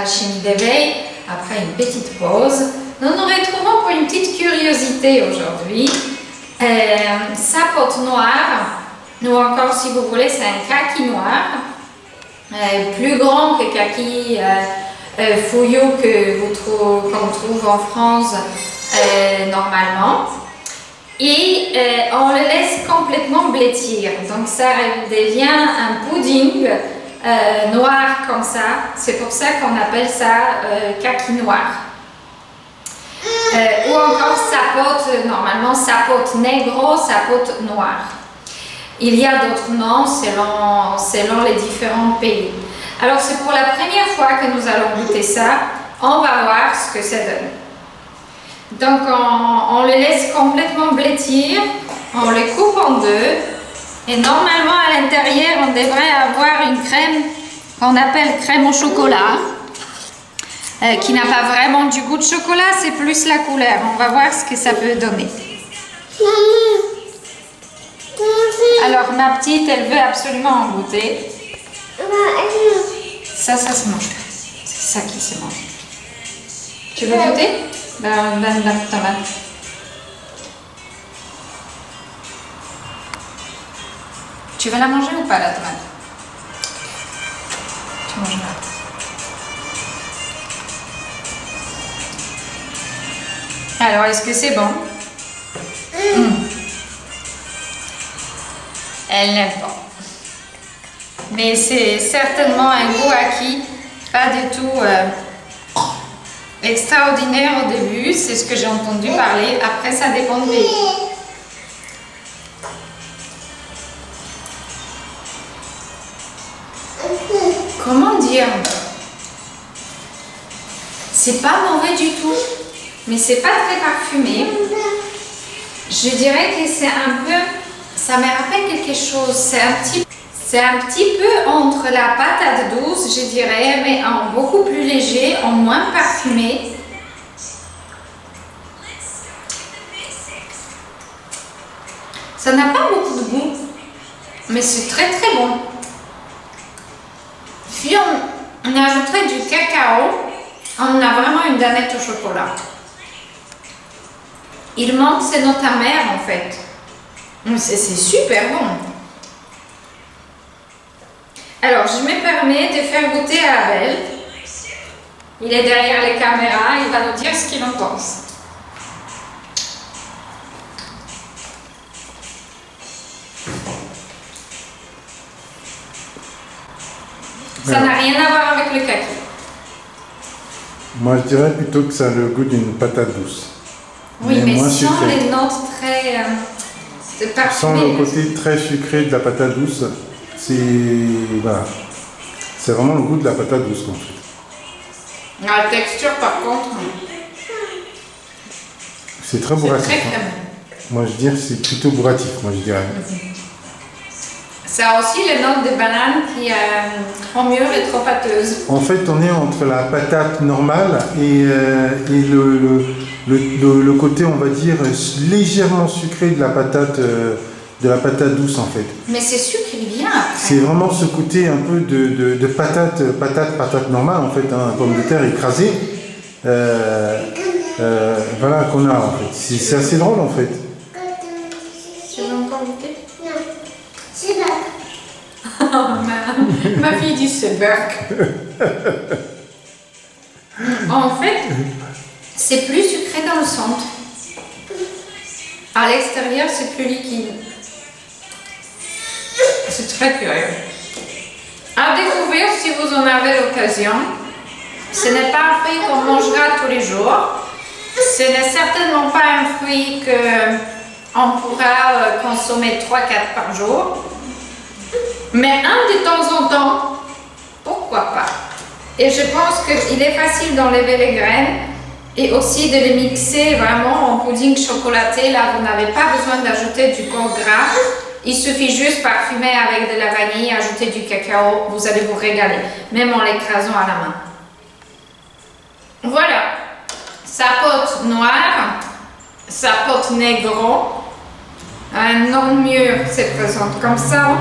Alchimie d'éveil, après une petite pause. Nous nous retrouvons pour une petite curiosité aujourd'hui. Sapote noire, ou encore si vous voulez, c'est un kaki noir, plus grand que kaki fouillou qu'on trouve en France normalement. Et on le laisse complètement blêtir, donc ça devient un pudding noir comme ça. C'est pour ça qu'on appelle ça kaki noir. Ou encore sapote, normalement sapote negro, sapote noir. Il y a d'autres noms selon les différents pays. Alors c'est pour la première fois que nous allons goûter ça. On va voir ce que ça donne. Donc on le laisse complètement blêtir, on le coupe en deux et normalement à l'intérieur on devrait avoir une crème qu'on appelle crème au chocolat qui n'a pas vraiment du goût de chocolat, c'est plus la couleur. On va voir ce que ça peut donner. Alors ma petite elle veut absolument en goûter. Ça se mange pas, c'est ça qui se mange. Tu veux goûter? Ben, la tomate. Tu vas la manger ou pas la tomate? Tu mangeras. Alors, est-ce que c'est bon? Elle n'aime pas. Mais c'est certainement un goût acquis, pas du tout extraordinaire au début, c'est ce que j'ai entendu parler. Après, ça dépend de pays. Comment dire? C'est pas mauvais du tout, mais c'est pas très parfumé. Je dirais que c'est un peu, ça me rappelle quelque chose. C'est un petit peu entre la patate douce, je dirais, mais en beaucoup plus léger, en moins parfumé. Ça n'a pas beaucoup de goût, mais c'est très très bon. Si on ajouterait du cacao, on a vraiment une danette au chocolat. Il manque ces notes amères en fait. C'est super bon. Alors, je me permets de faire goûter à Abel. Il est derrière les caméras, il va nous dire ce qu'il en pense. Ça n'a rien à voir avec le kaki. Moi, je dirais plutôt que ça a le goût d'une patate douce. Oui, mais sans les notes très parfumées. Sans le côté très sucré de la patate douce. C'est voilà. Vraiment le goût de la patate douce en fait. La texture par contre, c'est très bourratif. Très crémeux. Moi je dirais c'est plutôt bourratif, moi je dirais. Ça a aussi les notes de banane qui sont mûres et trop pâteuses. En fait on est entre la patate normale et le côté on va dire légèrement sucré de la patate douce en fait. Mais c'est sucré bien après. C'est vraiment ce côté un peu de patate normale en fait, hein, pomme de terre écrasée. Voilà qu'on a en fait. C'est assez drôle en fait. Tu veux encore goûter? Non, c'est bon. Ma fille dit c'est burk. En fait, c'est plus sucré dans le centre. À l'extérieur, c'est plus liquide. C'est très curieux. À découvrir si vous en avez l'occasion. Ce n'est pas un fruit qu'on mangera tous les jours. Ce n'est certainement pas un fruit qu'on pourra consommer 3-4 par jour. Mais un de temps en temps, pourquoi pas? Et je pense qu'il est facile d'enlever les graines et aussi de les mixer vraiment en pudding chocolaté. Là, vous n'avez pas besoin d'ajouter du corps gras. Il suffit juste parfumer avec de la vanille, ajouter du cacao, vous allez vous régaler, même en l'écrasant à la main. Voilà, sapote noire, sapote negro, un non mûr se présente comme ça,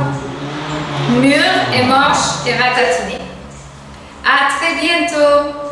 mûr et moche et ratatiné. À très bientôt.